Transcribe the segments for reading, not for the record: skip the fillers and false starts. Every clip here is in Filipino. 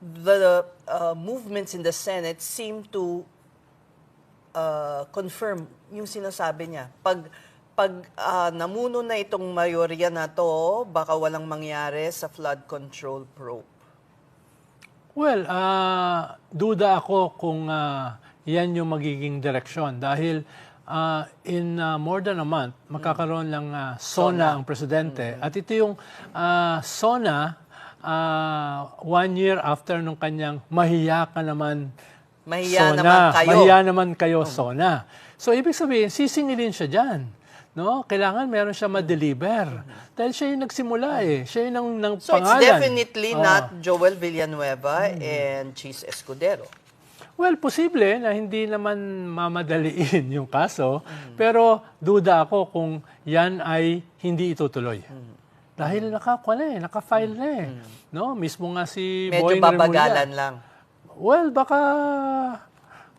the movements in the Senate seem to confirm yung sinasabi niya. Pag namuno na itong mayorya na to, baka walang mangyari sa flood control probe. Well, duda ako kung yan yung magiging direksyon dahil in more than a month, magkakaroon lang SONA ang presidente. At ito yung SONA 1 year after nung kanyang mahiya ka naman Mahiya SONA. naman kayo. Mahiya naman kayo, SONA. So, ibig sabihin, sisingilin siya dyan. No? Kailangan meron siya ma-deliver. Dahil siya yung nagsimula eh. Siya yung nang So, pangalan. it's definitely not Joel Villanueva and Cheese Escudero. Well, posible na hindi naman mamadaliin yung kaso, pero duda ako kung yan ay hindi itutuloy. Dahil naka-file na eh. No? Mismo nga si Medyo Boying babagalan Remulla. lang. Well,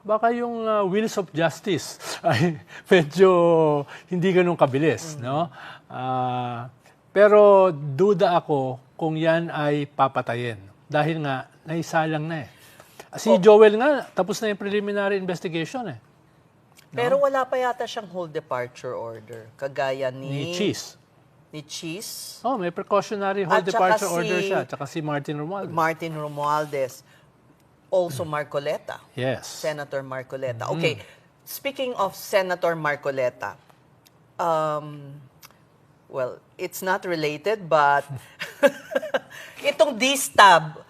baka yung wheels of justice ay medyo hindi ganun kabilis, no? Pero duda ako kung yan ay papatayin dahil nga naisalang na eh. Si Joel nga tapos na yung preliminary investigation eh. Pero wala pa yata siyang whole departure order kagaya Ni Cheese. Ni Cheese. Oh, may precautionary whole At saka departure order siya, tsaka si Martin Romualdez. Martin Romualdez. Also Marcoleta. Yes. Senator Marcoleta. Okay, speaking of Senator Marcoleta, well, it's not related, but itong D-stab,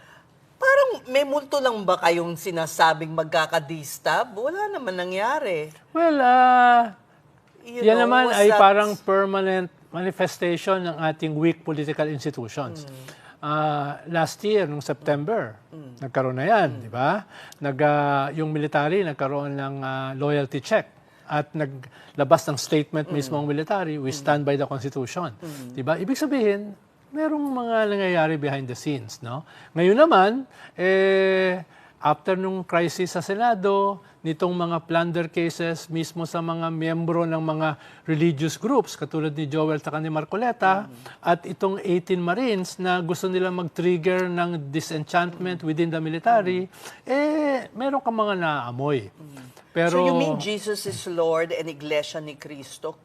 parang may multo lang ba kayong sinasabing magkaka-D-stab? Wala naman nangyari. Well, yan naman ay parang permanent manifestation ng ating weak political institutions. Last year, nung September, nagkaroon na yan, di ba? Yung military nagkaroon ng loyalty check at naglabas ng statement mismo ang military, we stand by the Constitution. Di ba? Ibig sabihin, merong mga nangyayari behind the scenes, no? Ngayon naman, after nung crisis sa Senado, nitong mga plunder cases mismo sa mga miyembro ng mga religious groups, katulad ni Joel at ni Marcoleta, at itong 18 Marines na gusto nila mag-trigger ng disenchantment within the military, meron ka mga naamoy. Pero, so you mean Jesus is Lord and Iglesia ni Cristo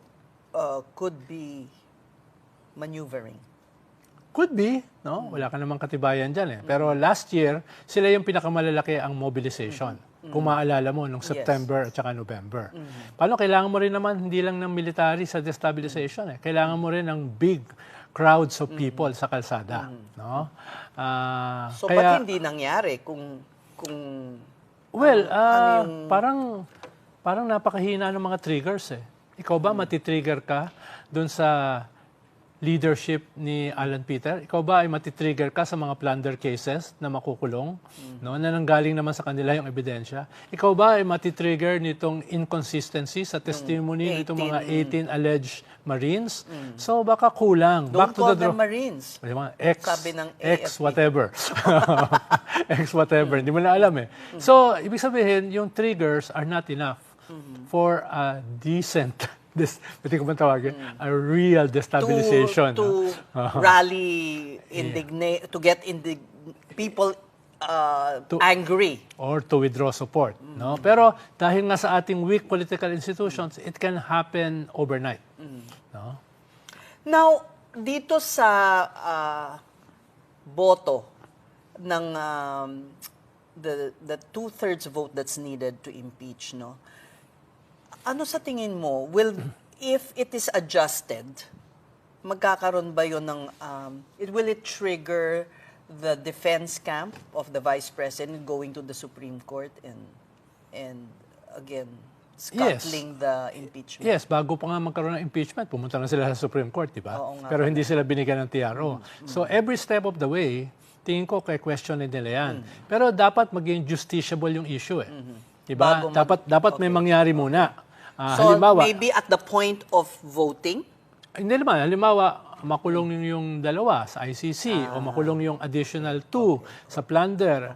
could be maneuvering? Could be, no? Wala ka namang katibayan dyan eh. Pero last year, sila yung pinakamalalaki ang mobilization. Kung maalala mo, nung September at saka November. Paano, kailangan mo rin naman, hindi lang ng military sa destabilization eh. Kailangan mo rin ng big crowds of people sa kalsada. No? So, ba't hindi nangyari kung well, parang napakahina ng mga triggers eh. Ikaw ba matitrigger ka dun sa leadership ni Alan Peter? Ikaw ba ay matitrigger ka sa mga plunder cases na makukulong? No? Na nanggaling naman sa kanila yung ebidensya? Ikaw ba ay matitrigger nitong inconsistency sa testimony nitong mga 18 alleged Marines? So baka kulang. Don't call them Marines. Sabi ng whatever. X-whatever. Hindi mo na alam eh. So, ibig sabihin, yung triggers are not enough for a decent pwede ko ba tawagin? A real destabilization. To rally, to get people angry. Or to withdraw support. No? Pero dahil nga sa ating weak political institutions, it can happen overnight. No? Now, dito sa boto ng the two-thirds vote that's needed to impeach, no? Ano sa tingin mo, if it is adjusted, magkakaroon ba yun ng, will it trigger the defense camp of the Vice President going to the Supreme Court and again, scuttling the impeachment? Yes, bago pa nga magkaroon ng impeachment, pumunta na sila sa Supreme Court, di ba? Pero hindi sila binigyan ng TRO. So every step of the way, tingin ko kay question nila yan. Pero dapat maging justiciable yung issue eh. Diba? Dapat may mangyari muna. So, halimbawa, maybe at the point of voting? Hindi naman. Halimbawa, makulong yung dalawa sa ICC o makulong yung additional 2 sa plunder.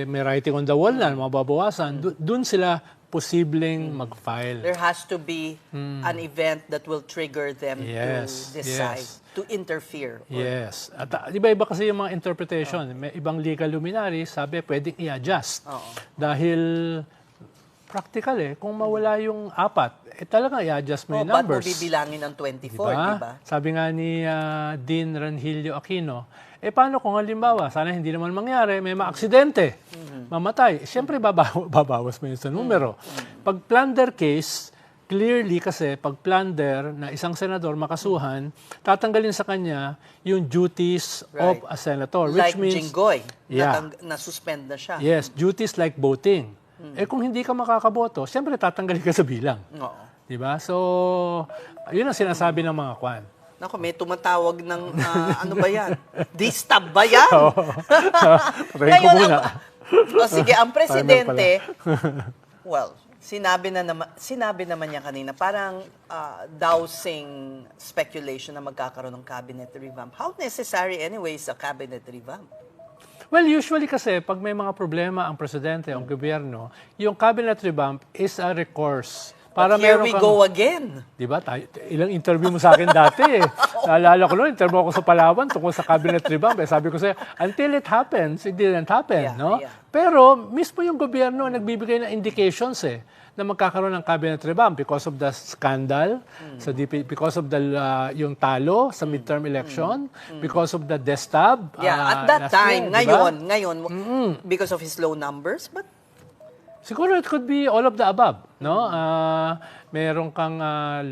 May writing on the wall na, mababawasan. Doon sila posibleng mag-file. There has to be an event that will trigger them to decide. Yes. to interfere. Yes. At iba-iba kasi yung mga interpretation. May ibang legal luminaries, sabi pwedeng i-adjust. Dahil practical kung mawala yung 4, talaga i-adjust mo yung Ba't mo numbers. bibilangin ng 24, Diba? di ba? Sabi nga ni Dean Ranhilio Aquino, paano kung halimbawa, sana hindi naman mangyari, may maaksidente, mamatay. Siyempre, babawas mo yun sa numero. Pag plunder case, clearly kasi pag plunder na isang senador makasuhan, tatanggalin sa kanya yung duties of a senator. Which Like means, Jinggoy, Yeah. na-suspend na siya. yes, duties like voting. Kung hindi ka makakaboto, siyempre tatanggalin ka sa bilang. Oo. Diba? So, yun ang sinasabi ng mga kwan. Naku, may tumatawag ng, ano ba yan? Distab ba yan? Patayin ko muna. Sige, ang presidente, well, sinabi naman niya kanina, parang dousing speculation na magkakaroon ng cabinet revamp. How necessary anyways a cabinet revamp? Well, usually kasi, pag may mga problema ang presidente, ang gobyerno, yung cabinet revamp is a recourse. Para But here meron we kang- go again. Di ba? Ilang interview mo sa akin dati Naalala ko noon, interview ako sa Palawan tungkol sa cabinet revamp. Sabi ko sa'yo, until it happens, it didn't happen. Yeah, no? yeah. Pero mismo yung gobyerno ang nagbibigay ng indications na magkakaroon ng cabinet revamp because of the scandal, sa DP, because of the yung talo sa midterm election, because of the destab. Yeah, at that last time, year, di ba? ngayon, because of his low numbers, but Siguro it could be all of the above, no? Meron kang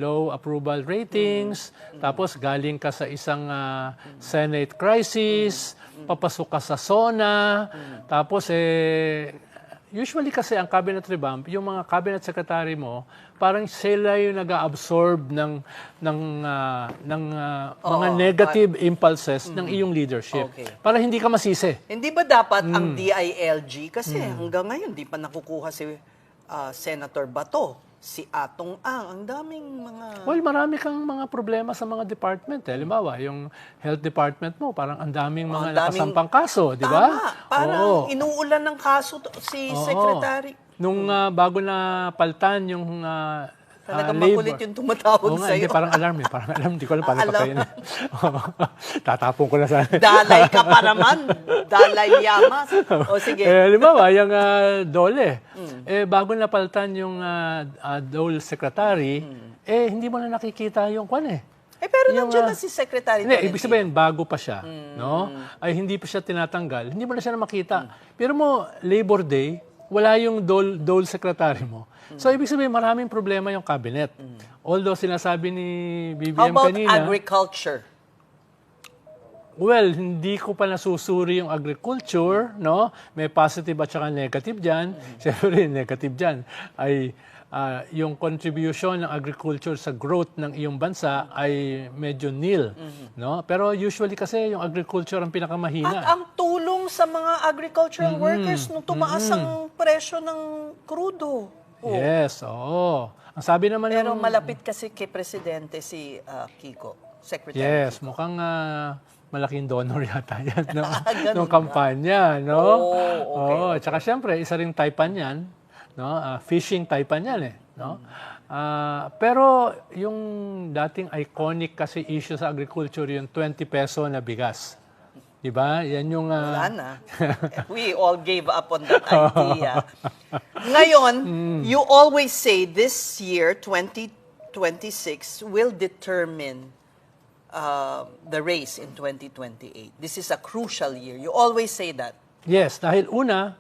low approval ratings, tapos galing ka sa isang Senate crisis, papasok ka sa SONA, tapos usually kasi ang cabinet revamp, yung mga cabinet secretary mo, parang sila yung nag-absorb ng mga negative impulses ng iyong leadership. Okay. Para hindi ka masisi. hindi ba dapat ang DILG, kasi hanggang ngayon, di pa nakukuha si Senator Bato, si Atong Ang daming mga... Well, marami kang mga problema sa mga department. Halimbawa, yung health department mo, parang ang daming mga nakasampang kaso, di ba? Tama, parang inuulan ng kaso si Secretary. Nung bago na paltan yung Talagang labor. makulit yung tumatawag Oo nga, sa'yo. hindi, parang alarm Parang alarm, hindi ko alam paano patayin. Tatapon ko na sana. Dalay ka pa naman. Dalay Yamas. O sige. Halimbawa, yung Dole. Bago napaltan yung Dole Secretary, hindi mo na nakikita yung kwan Pero nandiyan na si Secretary. Hindi, ibig sabihin, bago pa siya, no? Ay hindi pa siya tinatanggal, hindi mo na siya makita. Pero mo, Labor Day, wala yung Dole Secretary mo. So, ibig sabihin, maraming problema yung cabinet. Although, sinasabi ni BBM How about kanina, agriculture? well, hindi ko pa nasusuri yung agriculture, no? May positive at saka negative dyan. Siyempre, negative dyan ay yung contribution ng agriculture sa growth ng iyong bansa ay medyo nil, no? Pero usually kasi yung agriculture ang pinakamahina. At ang tulong sa mga agricultural workers nung tumaas ang presyo ng krudo. Yes, oo. Ang sabi naman Pero yung... malapit kasi kay Presidente si Kiko, Secretary. Yes, mukhang malaking donor yata yan, no? Ganun Nung kampanya, no? okay. Oo, tsaka syempre, isa ring taipan yan, no? Fishing taipan yan, no? Pero yung dating iconic kasi issue sa agriculture, yung 20 peso na bigas. Diba? Yan yung... Wala na. We all gave up on that idea. Ngayon, you always say this year, 2026, will determine the race in 2028. This is a crucial year. You always say that. Yes, dahil una,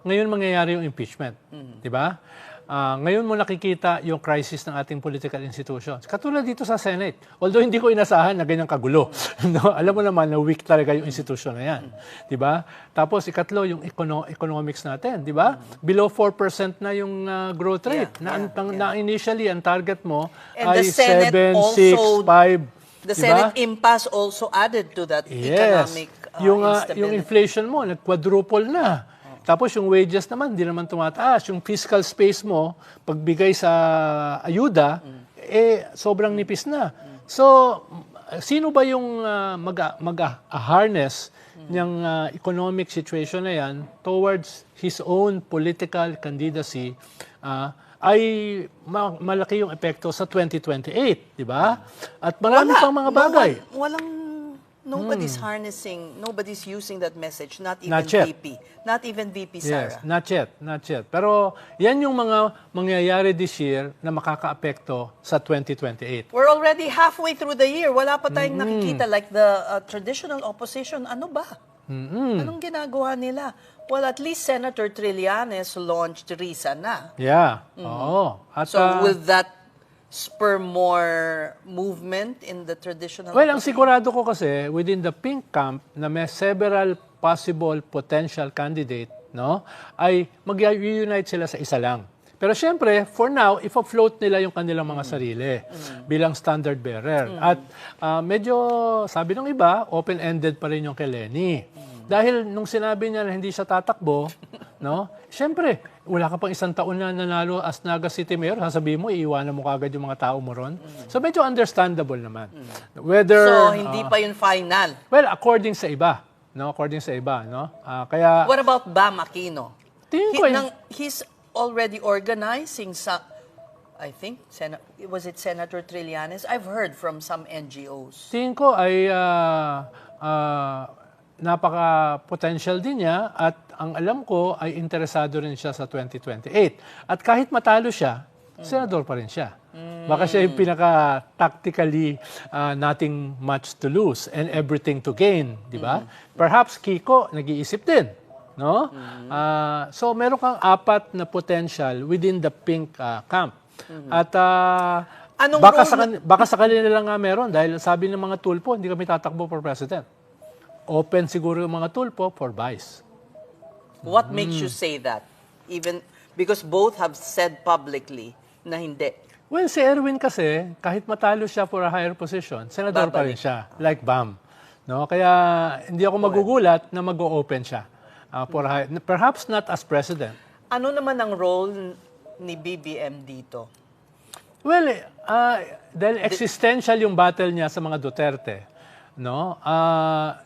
ngayon mangyayari yung impeachment. Diba? Ngayon mo nakikita yung crisis ng ating political institutions. Katulad dito sa Senate. Although hindi ko inasahan na ganyang kagulo. No? Alam mo naman na weak talaga yung institution na yan. Diba? Tapos ikatlo, yung economics natin. Diba? Below 4% na yung growth rate. Na initially, ang target mo And ay the Senate 7, 6, 5. The Senate impasse also added to that economic yung instability. inflation mo, nag-quadruple na. Tapos yung wages naman, hindi naman tumataas. Yung fiscal space mo, pagbigay sa ayuda, sobrang nipis na. So, sino ba yung mag-harness ng economic situation na yan towards his own political candidacy ay malaki yung epekto sa 2028, di ba? At marami pang mga bagay. Nobody's harnessing, nobody's using that message, not even Not yet. VP. Not even VP Sara. Yes, not yet. Pero yan yung mga mangyayari this year na makakaapekto sa 2028. We're already halfway through the year. Wala pa tayong nakikita like the traditional opposition. Ano ba? Anong ginagawa nila? Well, at least Senator Trillanes launched RISA na. Yeah, oo. At, So will that spur more movement in the traditional well, ang opposition? sigurado ko kasi, within the pink camp, na may several possible potential candidate, no, ay mag-reunite sila sa isa lang. Pero syempre, for now, if-float nila yung kanilang mga sarili bilang standard bearer. At medyo, sabi ng iba, open-ended pa rin yung kay Lenny. Dahil nung sinabi niya na hindi siya tatakbo, no, syempre, wala ka pang isang taon na nanalo as Naga City Mayor, sasabihin mo, iiwanan mo kagad yung mga tao mo ron. So medyo understandable naman. Whether, So, hindi pa yun final. well, according sa iba. No? According sa iba. No? Kaya, What about Bam Aquino? tingin ko, He's already organizing some, I think, was it Senator Trillanes? I've heard from some NGOs. tingin ko ay napaka-potential din niya at ang alam ko ay interesado rin siya sa 2028. At kahit matalo siya, senador pa rin siya. Baka siya yung pinaka-tactically nothing much to lose and everything to gain, di ba? Perhaps Kiko nag-iisip din, no? So meron kang apat na potential within the pink camp. At baka sa kanila lang nga meron dahil sabi ng mga tulpo, hindi kami tatakbo for president. Open siguro yung mga tulpo for vice. What makes you say that? Even because both have said publicly na hindi. Well, si Erwin kasi, kahit matalo siya for a higher position, senador pa rin siya, like Bam. No? Kaya hindi ako magugulat na mag-o-open siya. Perhaps not as president. Ano naman ang role ni BBM dito? Well, dahil existential yung battle niya sa mga Duterte, no?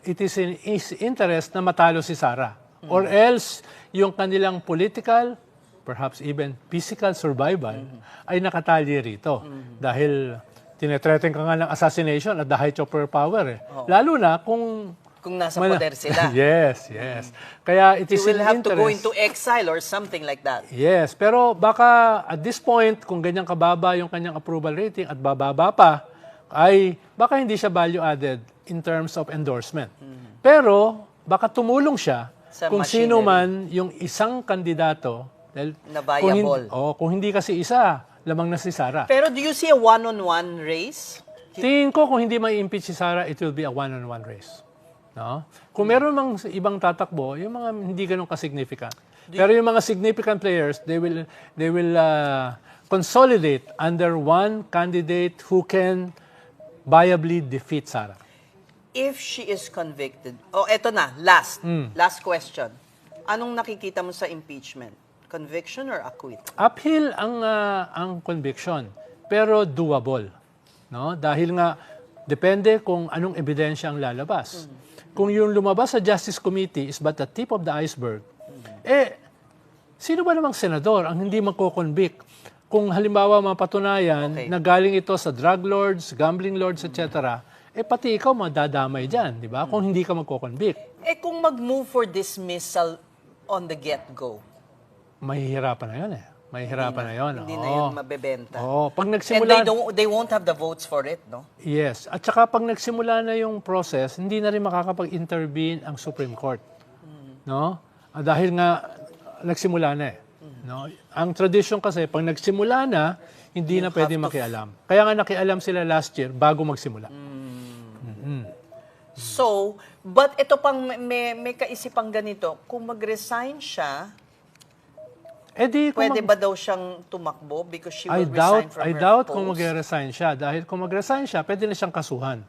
It is in his interest na matalo si Sara. Or else, yung kanilang political, perhaps even physical survival, ay nakatali rito. Dahil tinetreaten ka nga ng assassination at the height of her power. Lalo na kung nasa poder sila. Yes. Kaya it is You will in have to go interest. into exile or something like that. Yes, pero baka at this point, kung ganyan kababa yung kanyang approval rating at bababa pa, ay baka hindi siya value added in terms of endorsement. Pero baka tumulong siya Sa kung machinery. sino man yung isang kandidato dahil Na viable. kung hindi kasi isa, lamang na si Sara. Pero do you see a one-on-one race? Tingin ko kung hindi may impeach si Sara, it will be a one-on-one race. No? Kung meron mang ibang tatakbo, yung mga hindi ganun ka-significant. Pero yung mga significant players, they will consolidate under one candidate who can viably defeat Sara. If she is convicted, eto na, last question. Anong nakikita mo sa impeachment? Conviction or acquit? Uphill ang conviction, pero doable. No? Dahil nga, depende kung anong ebidensya ang lalabas. Kung yung lumabas sa Justice Committee is but the tip of the iceberg, sino ba namang senador ang hindi magko-convict? Kung halimbawa mapatunayan na galing ito sa drug lords, gambling lords, etc., pati ikaw madadamay dyan, di ba? Kung hindi ka magko-convict. Kung mag-move for dismissal on the get-go, Mahihirapan na yun Mahihirapan na yun. hindi na yun mabebenta. Pag And nagsimula... they won't have the votes for it, no? Yes. At saka pag nagsimula na yung process, hindi na rin makakapag-intervene ang Supreme Court. No? Dahil nga, nagsimula na No? Ang tradisyon kasi, pag nagsimula na, hindi na pwede makialam. Kaya nga nakialam sila last year bago magsimula. So, but ito pang may kaisipang ganito, kung mag-resign siya, pwede ba daw siyang tumakbo because she will resign from her post? I doubt kung mag-resign siya. Dahil kung mag-resign siya, pwede na siyang kasuhan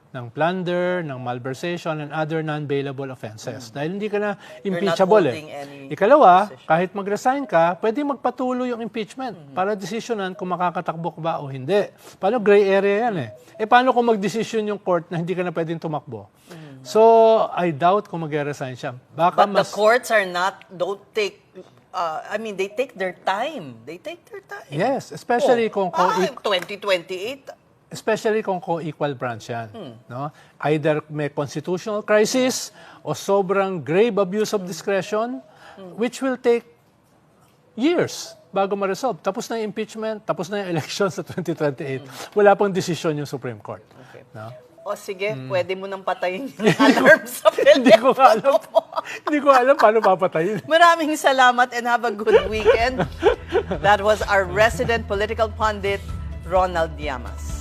ng plunder, ng malversation, and other non-bailable offenses. Dahil hindi ka na impeachable holding any Ikalawa, position. kahit mag-resign ka, pwede magpatuloy yung impeachment para desisyonan kung makakatakbo ka ba o hindi. Paano gray area yan paano kung mag-desisyon yung court na hindi ka na pwedeng tumakbo? So, I doubt kung mag-resign siya. But the courts don't take I mean, they take their time. They take their time. Yes, especially kung 2028. especially kung co-equal branch yan. No? Either may constitutional crisis o sobrang grave abuse of discretion, which will take years bago ma-resolve. Tapos na yung impeachment, tapos na yung election sa 2028. Wala pang desisyon yung Supreme Court. Okay. No? O sige, pwede mo nang patayin yung alarm sa Hindi ko telepono alam. mo. Hindi ko alam paano papatayin. Maraming salamat and have a good weekend. That was our resident political pundit, Ronald Llamas.